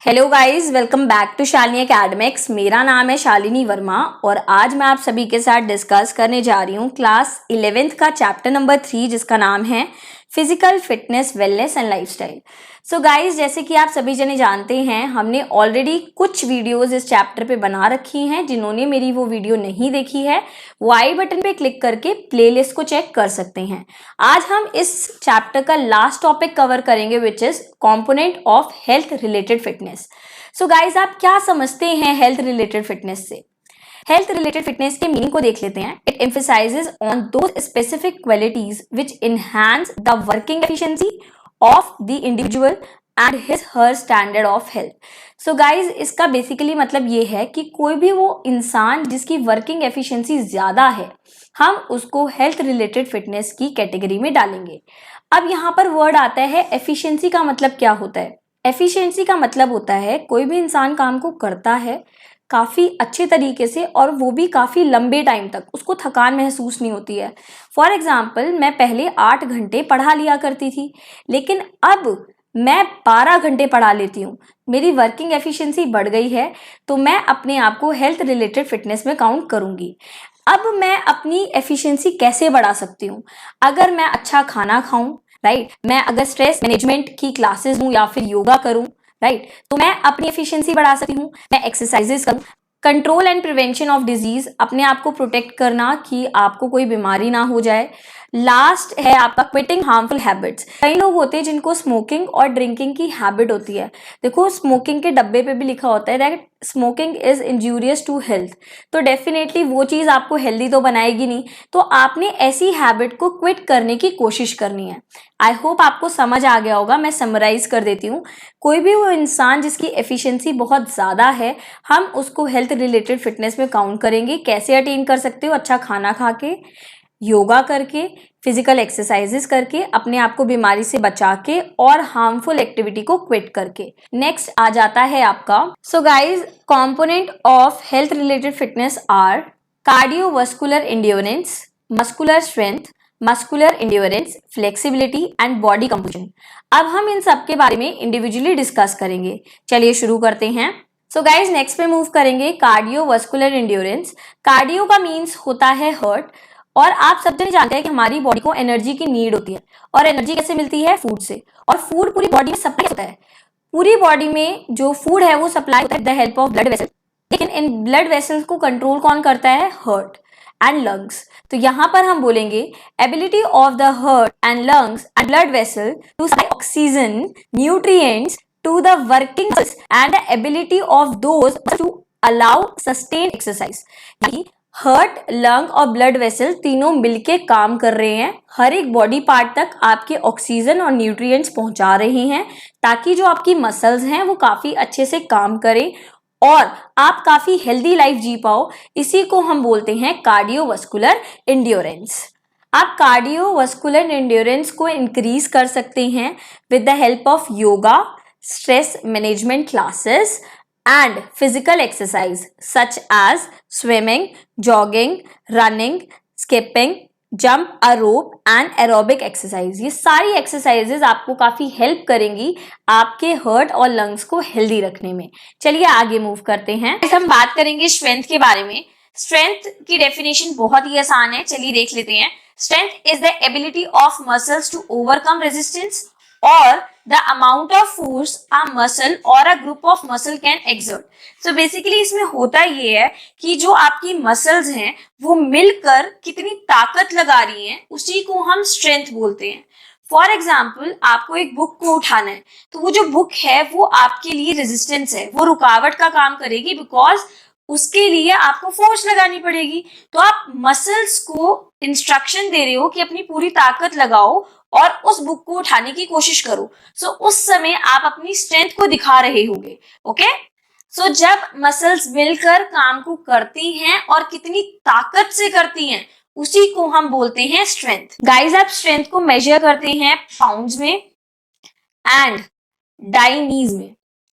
Hello guys, welcome back to Shalini academics. मेरा नाम है शालिनी वर्मा और आज मैं आप सभी के साथ डिस्कस करने जा रही हूँ क्लास 11th का चैप्टर नंबर 3 जिसका नाम है physical fitness, wellness and lifestyle. So guys, जैसे कि आप सभी जने जानते हैं, हमने ऑलरेडी कुछ वीडियोस इस चैप्टर पे बना रखी हैं। जिन्होंने मेरी वो वीडियो नहीं देखी है वो आई बटन पे क्लिक करके प्लेलिस्ट को चेक कर सकते हैं। आज हम इस चैप्टर का लास्ट टॉपिक कवर करेंगे which is component of health related fitness. So guys, आप क्या समझते हैं हेल्थ रिलेटेड फिटनेस से? हेल्थ रिलेटेड फिटनेस के मीनिंग को देख लेते हैं। It emphasises on those specific qualities which enhance the working efficiency of the individual and his her standard of health. So guys, इसका बेसिकली मतलब ये है कि कोई भी वो इंसान जिसकी वर्किंग एफिशिएंसी ज्यादा है, हम उसको हेल्थ रिलेटेड फिटनेस की कैटेगरी में डालेंगे। अब यहाँ पर वर्ड आता है एफिशिएंसी। का मतलब क्या होता है? एफिशिएंसी का मतलब होता है कोई भी इंसान काम को करता है काफ़ी अच्छे तरीके से और वो भी काफ़ी लंबे टाइम तक, उसको थकान महसूस नहीं होती है। फॉर एग्जाम्पल, मैं पहले 8 घंटे पढ़ा लिया करती थी, लेकिन अब मैं 12 घंटे पढ़ा लेती हूँ। मेरी वर्किंग एफिशिएंसी बढ़ गई है, तो मैं अपने आप को हेल्थ रिलेटेड फिटनेस में काउंट करूँगी। अब मैं अपनी एफिशिएंसी कैसे बढ़ा सकती हूँ? अगर मैं अच्छा खाना खाऊं, राइट, मैं अगर स्ट्रेस मैनेजमेंट की क्लासेस लूँ या फिर योगा करूँ, राइट, तो मैं अपनी एफिशिएंसी बढ़ा सकती हूँ। मैं एक्सरसाइजेस करूँ। Control and prevention of disease, अपने आप को प्रोटेक्ट करना कि आपको कोई बीमारी ना हो जाए। लास्ट है आपका क्विटिंग हार्मफुल हैबिट्स। कई लोग होते हैं जिनको स्मोकिंग और ड्रिंकिंग की हैबिट होती है। देखो, स्मोकिंग के डब्बे पे भी लिखा होता है that smoking is injurious to health, तो डेफिनेटली वो चीज़ आपको हेल्दी तो बनाएगी नहीं। तो आपने ऐसी हैबिट को क्विट करने की कोशिश करनी है। आई होप आपको समझ आ गया होगा। मैं समराइज कर देती हूँ। कोई भी वो इंसान जिसकी एफिशिएंसी बहुत ज़्यादा है, हम उसको हेल्थ रिलेटेड फिटनेस में काउंट करेंगे। कैसे अटेन कर सकते हो? अच्छा खाना खा के, योगा करके, फिजिकल एक्सरसाइजेस करके, अपने आप को बीमारी से बचा के और हार्मफुल एक्टिविटी को क्विट करके। नेक्स्ट आ जाता है आपका, so guys, component of health related fitness are cardiovascular endurance, muscular strength, muscular endurance, flexibility and body composition. अब हम इन सब के बारे में इंडिविजुअली डिस्कस करेंगे। चलिए शुरू करते हैं। सो गाइज, नेक्स्ट पे मूव करेंगे कार्डियोवास्कुलर एंड्योरेंस। कार्डियो का मीन्स होता है हार्ट, और आप सब जने जानते हैं कि हमारी बॉडी को एनर्जी की नीड होती है। और एनर्जी कैसे मिलती है? फूड से। और फूड पूरी बॉडी में सप्लाई होता है। पूरी बॉडी में जो फूड है वो सप्लाई होता है with the help of blood vessel. लेकिन इन ब्लड वेसल्स को कंट्रोल कौन करता है? Heart and lungs. तो यहाँ पर हम बोलेंगे ability of the heart and lungs and blood vessel to supply oxygen, nutrients to the working muscles and the ability of those to allow sustained exercise। यानी हार्ट, लंग और blood vessel तीनों मिलके काम कर रहे हैं, हर एक बॉडी पार्ट तक आपके ऑक्सीजन और न्यूट्रिएंट्स पहुंचा रहे हैं, ताकि जो आपकी मसल्स हैं वो काफी अच्छे से काम करें और आप काफी हेल्दी लाइफ जी पाओ। इसी को हम बोलते हैं कार्डियोवास्कुलर एंड्योरेंस। आप कार्डियोवास्कुलर एंड्योरेंस को इंक्रीज कर सकते हैं with the help of yoga, stress management classes and physical exercise such as swimming, jogging, running, skipping, jump a rope and aerobic exercise। ये सारी एक्सरसाइजेज आपको काफी हेल्प करेंगी आपके हार्ट और लंग्स को हेल्दी रखने में। चलिए आगे मूव करते हैं। हम बात करेंगे स्ट्रेंथ के बारे में। स्ट्रेंथ की डेफिनेशन बहुत ही आसान है, चलिए देख लेते हैं। Strength is the ability of muscles to overcome resistance or the amount of force a muscle or a group of muscle can exert। So basically इसमें होता ये है कि जो आपकी मसल्स हैं वो मिलकर कितनी ताकत लगा रही हैं, उसी को हम स्ट्रेंथ बोलते हैं। फॉर एग्जाम्पल, आपको एक बुक को उठाना है, तो वो जो बुक है वो आपके लिए रेजिस्टेंस है, वो रुकावट का काम करेगी, बिकॉज उसके लिए आपको फोर्स लगानी पड़ेगी। तो आप मसल्स को इंस्ट्रक्शन दे रहे हो कि अपनी पूरी ताकत लगाओ और उस बुक को उठाने की कोशिश करो। सो उस समय आप अपनी स्ट्रेंथ को दिखा रहे होंगे। ओके, सो जब मसल्स मिलकर काम को करती हैं और कितनी ताकत से करती हैं, उसी को हम बोलते हैं स्ट्रेंथ। गाइस, आप स्ट्रेंथ को मेजर करते हैं पाउंड्स में एंड डाइनीज में,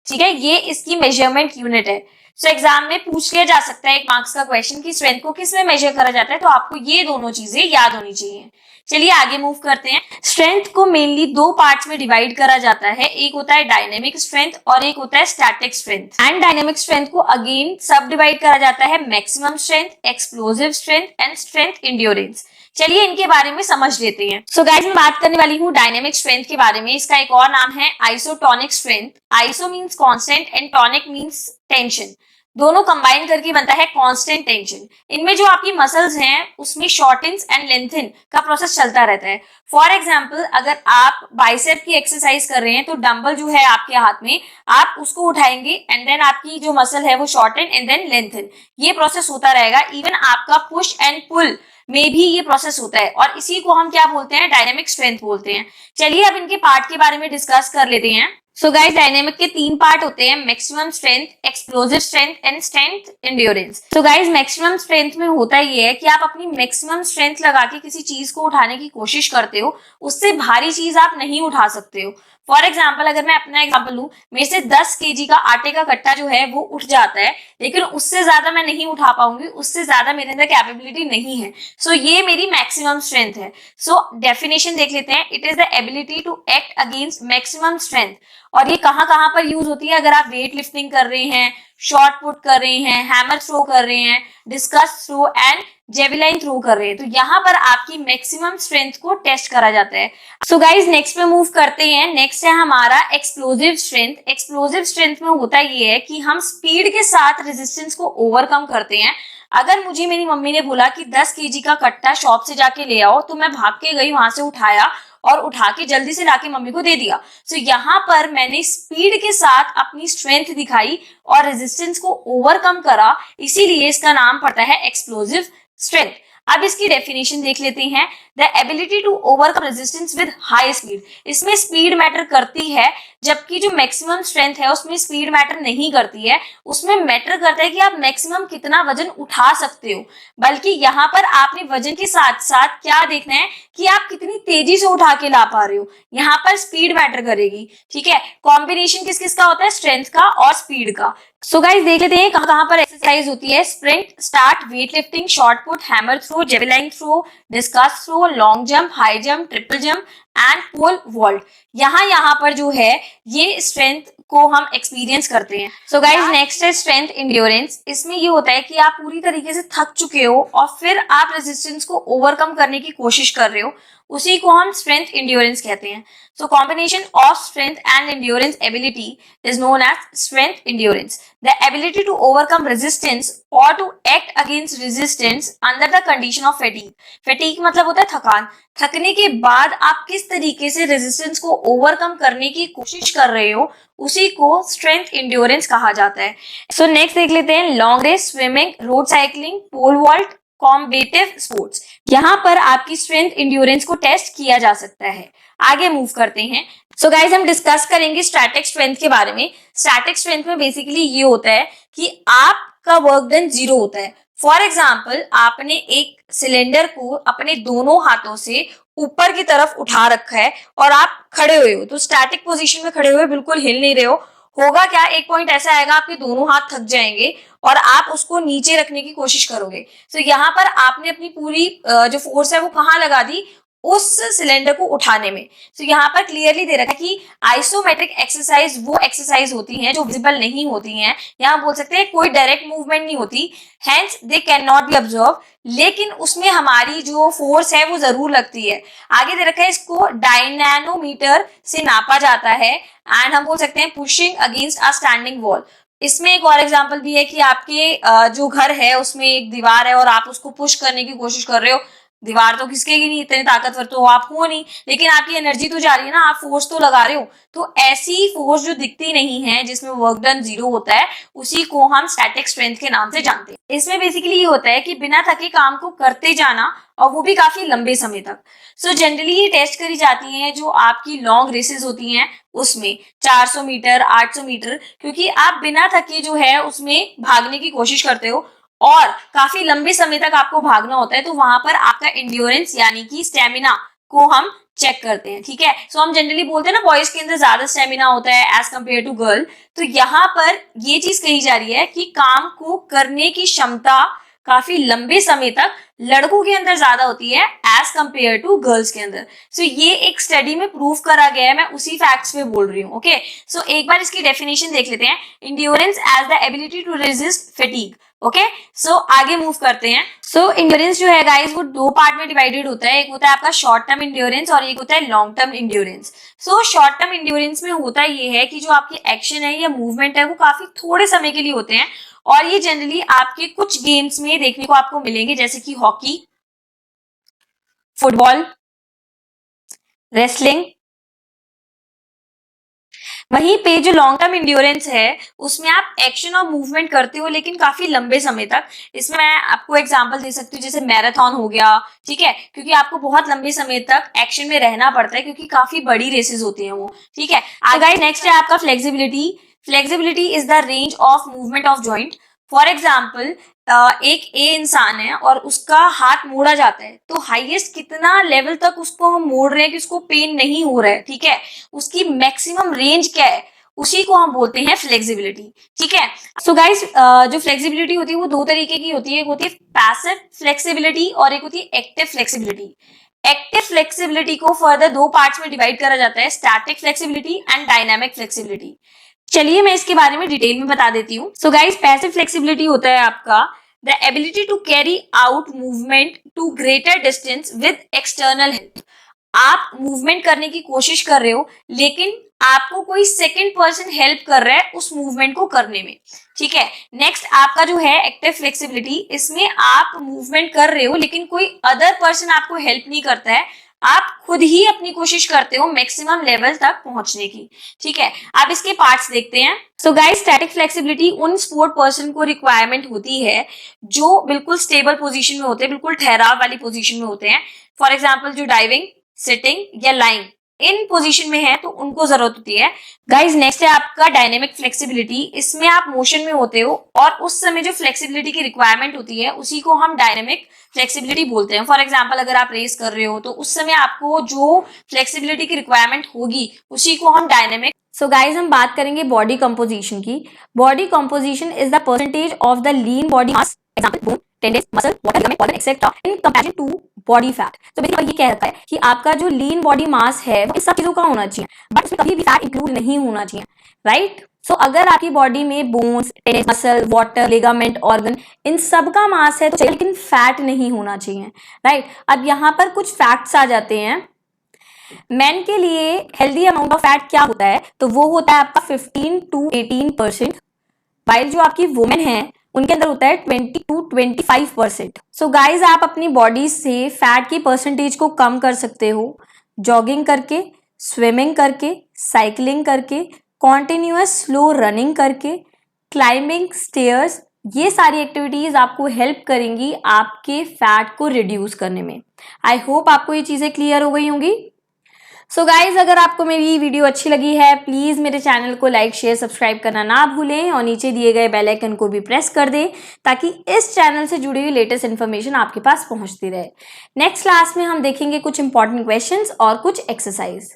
ठीक है, ये इसकी मेजरमेंट यूनिट है। सो एग्जाम में पूछ लिया जा सकता है 1 मार्क्स का क्वेश्चन कि स्ट्रेंथ को किस में मेजर करा जाता है, तो आपको ये दोनों चीजें याद होनी चाहिए। चलिए आगे मूव करते हैं। स्ट्रेंथ को मेनली 2 पार्ट्स में डिवाइड करा जाता है, एक होता है डायनेमिक स्ट्रेंथ और एक होता है static strength. And dynamic strength को अगेन सब डिवाइड करा जाता है maximum strength, explosive strength and strength endurance. चलिए इनके बारे में समझ लेते हैं। सो गाइस मैं बात करने वाली हूँ डायनेमिक स्ट्रेंथ के बारे में। इसका एक और नाम है isotonic strength. Iso means constant and tonic means tension, दोनों कंबाइन करके बनता है कांस्टेंट टेंशन। इनमें जो आपकी मसल्स हैं उसमें शॉर्टन्स एंड लेंथन का प्रोसेस चलता रहता है। फॉर एग्जांपल अगर आप बाइसेप की एक्सरसाइज कर रहे हैं तो डंबल जो है आपके हाथ में, आप उसको उठाएंगे एंड देन आपकी जो मसल है वो शॉर्टन एंड देन लेंथन, ये प्रोसेस होता रहेगा। इवन आपका पुश एंड पुल में भी ये प्रोसेस होता है और इसी को हम क्या बोलते हैं, डायनेमिक स्ट्रेंथ बोलते हैं। चलिए अब इनके पार्ट के बारे में डिस्कस कर लेते हैं। सो गाइस डायनेमिक के 3 पार्ट होते हैं, maximum strength, explosive strength and strength endurance. So guys maximum strength में होता ये है कि आप अपनी मैक्सिमम स्ट्रेंथ लगा के किसी चीज को उठाने की कोशिश करते हो, उससे भारी चीज आप नहीं उठा सकते हो। फॉर एग्जाम्पल अगर मैं अपना एग्जाम्पल लूं, मेरे से 10 केजी का आटे का कट्टा जो है वो उठ जाता है, लेकिन उससे ज्यादा मैं नहीं उठा पाऊंगी, उससे ज्यादा मेरे अंदर कैपेबिलिटी नहीं है। सो ये मेरी मैक्सिमम स्ट्रेंथ है। सो डेफिनेशन देख लेते हैं। It is the ability to act against maximum strength. और ये कहाँ कहाँ पर यूज होती है, अगर आप वेट लिफ्टिंग कर रहे हैं, शॉर्ट पुट कर रहे हैं, हैमर थ्रो कर रहे हैं, डिस्कस थ्रो एंड जेवलाइन थ्रो कर रहे हैं, तो यहाँ पर आपकी मैक्सिमम स्ट्रेंथ को टेस्ट करा जाता है। सो गाइज नेक्स्ट पे मूव करते हैं। नेक्स्ट है हमारा एक्सप्लोसिव स्ट्रेंथ। एक्सप्लोसिव स्ट्रेंथ में होता ये है कि हम स्पीड के साथ रेजिस्टेंस को ओवरकम करते हैं। अगर मुझे मेरी मम्मी ने बोला कि 10 केजी का कट्टा शॉप से जाके ले आओ, तो मैं भाग के गई, वहां से उठाया और उठा के जल्दी से लाके मम्मी को दे दिया। सो यहाँ पर मैंने स्पीड के साथ अपनी स्ट्रेंथ दिखाई और रेजिस्टेंस को ओवरकम करा, इसीलिए इसका नाम पड़ता है एक्सप्लोसिव स्ट्रेंथ। अब इसकी डेफिनेशन देख लेते हैं। The ability to overcome resistance with high speed. इसमें स्पीड मैटर करती है, जबकि जो मैक्सिमम स्ट्रेंथ है उसमें स्पीड मैटर नहीं करती है। उसमें मैटर करता है कि आप मैक्सिमम कितना वजन उठा सकते हो, बल्कि यहाँ पर आपने वजन के साथ साथ क्या देखना है कि आप कितनी तेजी से उठा के ला पा रहे हो। यहाँ पर स्पीड मैटर करेगी, ठीक है। कॉम्बिनेशन किस किस का होता है, स्ट्रेंथ का और स्पीड का। सो गाइस देख लेते हैं कहाँ कहाँ पर एक्सरसाइज होती है। Sprint, start, weight lifting, shot put, hammer throw, javelin throw, discus throw, long jump, high jump, triple jump and pole vault. यहाँ पर जो है ये स्ट्रेंथ को हम एक्सपीरियंस करते हैं। सो गाइस नेक्स्ट है स्ट्रेंथ एंड्योरेंस। इसमें ये होता है कि आप पूरी तरीके से थक चुके हो और फिर आप रेजिस्टेंस को ओवरकम करने की कोशिश कर रहे हो, उसी को हम स्ट्रेंथ एंड्योरेंस कहते हैं। So combination of strength and endurance ability is known as strength endurance. The ability to overcome resistance और to act against resistance under the condition of fatigue. Fatigue मतलब होता है थकान। थकने के बाद आप किस तरीके से रेजिस्टेंस को ओवरकम करने की कोशिश कर रहे हो, उसी को स्ट्रेंथ एंड्योरेंस कहा जाता है। सो नेक्स्ट देख लेते हैं long race, swimming, road cycling, pole vault, combative sports. यहाँ पर आपकी स्ट्रेंथ एंड्योरेंस को टेस्ट किया जा सकता है। आगे मूव करते हैं। सो गाइस हम डिस्कस करेंगे स्टैटिक स्ट्रेंथ के बारे में। स्टैटिक स्ट्रेंथ में बेसिकली ये होता है कि आपका वर्क डन 0 होता है। फॉर एग्जाम्पल आपने एक सिलेंडर को अपने दोनों हाथों से ऊपर की तरफ उठा रखा है और आप खड़े हुए हो, तो स्टैटिक पोजीशन में खड़े हुए बिल्कुल हिल नहीं रहे हो। होगा क्या, एक पॉइंट ऐसा आएगा आपके दोनों हाथ थक जाएंगे और आप उसको नीचे रखने की कोशिश करोगे। तो यहाँ पर आपने अपनी पूरी जो फोर्स है वो कहाँ लगा दी, उस सिलेंडर को उठाने में। तो यहाँ पर क्लियरली दे रखा है कि आइसोमेट्रिक एक्सरसाइज वो एक्सरसाइज होती हैं जो विजिबल नहीं होती हैं, यहाँ बोल सकते हैं कोई डायरेक्ट मूवमेंट नहीं होती, hence they can not be observe, लेकिन उसमें हमारी जो फोर्स है वो जरूर लगती है। आगे दे रखा है इसको डायनैमोमीटर से नापा जाता है एंड हम बोल सकते हैं pushing against a standing wall. इसमें एक और एग्जांपल भी है कि आपके जो घर है उसमें एक दीवार है और आप उसको पुश करने की कोशिश कर रहे हो। दीवार तो खिसकेगी नहीं, इतने ताकतवर तो आप हो नहीं, लेकिन आपकी एनर्जी तो जा रही है ना, आप फोर्स तो लगा रहे हो। तो ऐसी फोर्स जो दिखती नहीं है, जिसमें वर्क डन 0 होता है, उसी को हम स्टैटिक स्ट्रेंथ के नाम से जानते हैं। इसमें बेसिकली ये होता है कि बिना थके काम को करते जाना और वो भी काफी लंबे समय तक। सो जनरली ये टेस्ट करी जाती है जो आपकी लॉन्ग रेसेस होती हैं उसमें 400 मीटर, 800 मीटर, क्योंकि आप बिना थके जो है उसमें भागने की कोशिश करते हो और काफी लंबे समय तक आपको भागना होता है, तो वहां पर आपका एंड्योरेंस यानी कि स्टेमिना को हम चेक करते हैं, ठीक है। सो हम जनरली बोलते हैं ना बॉयज के अंदर ज्यादा स्टेमिना होता है एज कम्पेयर टू गर्ल, तो यहाँ पर ये चीज कही जा रही है कि काम को करने की क्षमता काफी लंबे समय तक लड़कों के अंदर ज्यादा होती है एज कंपेयर टू गर्ल्स के अंदर। सो ये एक स्टडी में प्रूव करा गया है, मैं उसी फैक्ट्स पे बोल रही हूँ, ओके। सो एक बार इसकी डेफिनेशन देख लेते हैं, endurance as the ability to resist fatigue, okay. So आगे मूव करते हैं। सो इंड्योरेंस जो है गाइस वो दो पार्ट में डिवाइडेड होता है, एक होता है आपका शॉर्ट टर्म इंड्योरेंस और एक होता है long term endurance. So short term endurance में होता ये है कि जो आपकी एक्शन है या मूवमेंट है वो काफी थोड़े समय के लिए होते हैं, और ये जनरली आपके कुछ गेम्स में देखने को आपको मिलेंगे, जैसे कि हॉकी, फुटबॉल, रेसलिंग। वहीं पे जो लॉन्ग टर्म इंड्योरेंस है उसमें आप एक्शन और मूवमेंट करते हो लेकिन काफी लंबे समय तक। इसमें मैं आपको एग्जांपल दे सकती हूँ, जैसे मैराथन हो गया, ठीक है, क्योंकि आपको बहुत लंबे समय तक एक्शन में रहना पड़ता है क्योंकि काफी बड़ी रेसेस होती हैं वो, ठीक है। गाइस नेक्स्ट है आपका flexibility. Flexibility is the range of movement of joint. For example एक इंसान है और उसका हाथ मोड़ा जाता है, तो हाईएस्ट कितना लेवल तक उसको हम मोड़ रहे हैं कि उसको पेन नहीं हो रहा है, ठीक है, उसकी मैक्सिमम रेंज क्या है, उसी को हम बोलते हैं फ्लेक्सिबिलिटी, ठीक है। सो गाइस जो फ्लेक्सिबिलिटी होती है वो दो तरीके की होती है, एक होती है पैसिव फ्लेक्सिबिलिटी और एक होती है एक्टिव फ्लेक्सिबिलिटी। एक्टिव फ्लेक्सिबिलिटी को फर्दर दो पार्ट्स में डिवाइड करा जाता है, static flexibility and dynamic flexibility. चलिए मैं इसके बारे में डिटेल में बता देती हूँ। सो गाइस पैसिव फ्लेक्सिबिलिटी होता है आपका the ability to carry out movement to greater distance with external help. आप मूवमेंट करने की कोशिश कर रहे हो लेकिन आपको कोई सेकंड पर्सन हेल्प कर रहा है उस मूवमेंट को करने में, ठीक है। नेक्स्ट आपका जो है एक्टिव फ्लेक्सिबिलिटी, इसमें आप मूवमेंट कर रहे हो लेकिन कोई अदर पर्सन आपको हेल्प नहीं करता है, आप खुद ही अपनी कोशिश करते हो मैक्सिमम लेवल तक पहुंचने की, ठीक है। आप इसके पार्ट्स देखते हैं। सो गाइस स्टैटिक फ्लेक्सिबिलिटी उन स्पोर्ट पर्सन को रिक्वायरमेंट होती है जो बिल्कुल स्टेबल पोजीशन में होते हैं, बिल्कुल ठहराव वाली पोजीशन में होते हैं। फॉर एग्जांपल जो डाइविंग, सिटिंग या लाइंग इन पोजीशन में है तो उनको जरूरत होती है। गाइस नेक्स्ट है आपका डायनेमिक फ्लेक्सिबिलिटी। इसमें आप मोशन में होते हो और उस समय जो फ्लेक्सिबिलिटी की रिक्वायरमेंट होती है उसी को हम डायनेमिक फ्लेक्सिबिलिटी बोलते हैं। फॉर एग्जांपल अगर आप रेस कर रहे हो तो उस समय आपको जो फ्लेक्सिबिलिटी की रिक्वायरमेंट होगी उसी को हम डायनेमिक। सो गाइज हम बात करेंगे बॉडी कंपोजिशन की। Body composition is the percentage of the lean body mass, example bone, tendon, muscle, water, ligament, organ etcetera in comparison to body fat. तो बेसिकली ये कह रखा है कि आपका जो लीन बॉडी मास है वो इस सब चीजों का होना चाहिए, बट इसमें कभी भी फैट इंक्लूड नहीं होना चाहिए, राइट। सो अगर आपकी बॉडी में bones, tendon, muscle, water, ligament, organ in सब का मास है तो चाहिए, लेकिन फैट नहीं होना चाहिए, राइट। अब यहाँ पर कुछ फैक्ट्स आ जाते हैं। मेन के लिए हेल्दी अमाउंट ऑफ फैट क्या होता है, तो वो होता है आपका 15 to 18%, वाइल जो आपकी वुमेन है उनके अंदर होता है 20 to 25%। सो गाइज आप अपनी बॉडी से फैट की परसेंटेज को कम कर सकते हो जॉगिंग करके, स्विमिंग करके, साइकिलिंग करके, कॉन्टिन्यूअस स्लो रनिंग करके, क्लाइंबिंग स्टेयर्स। ये सारी एक्टिविटीज आपको हेल्प करेंगी आपके फैट को रिड्यूस करने में। आई होप आपको ये चीजें क्लियर हो गई होंगी। सो गाइज अगर आपको मेरी वीडियो अच्छी लगी है प्लीज मेरे चैनल को लाइक, शेयर, सब्सक्राइब करना ना भूलें और नीचे दिए गए बेल आइकन को भी प्रेस कर दें ताकि इस चैनल से जुड़ी हुई लेटेस्ट इन्फॉर्मेशन आपके पास पहुंचती रहे। नेक्स्ट क्लास में हम देखेंगे कुछ इंपॉर्टेंट क्वेश्चंस और कुछ एक्सरसाइज।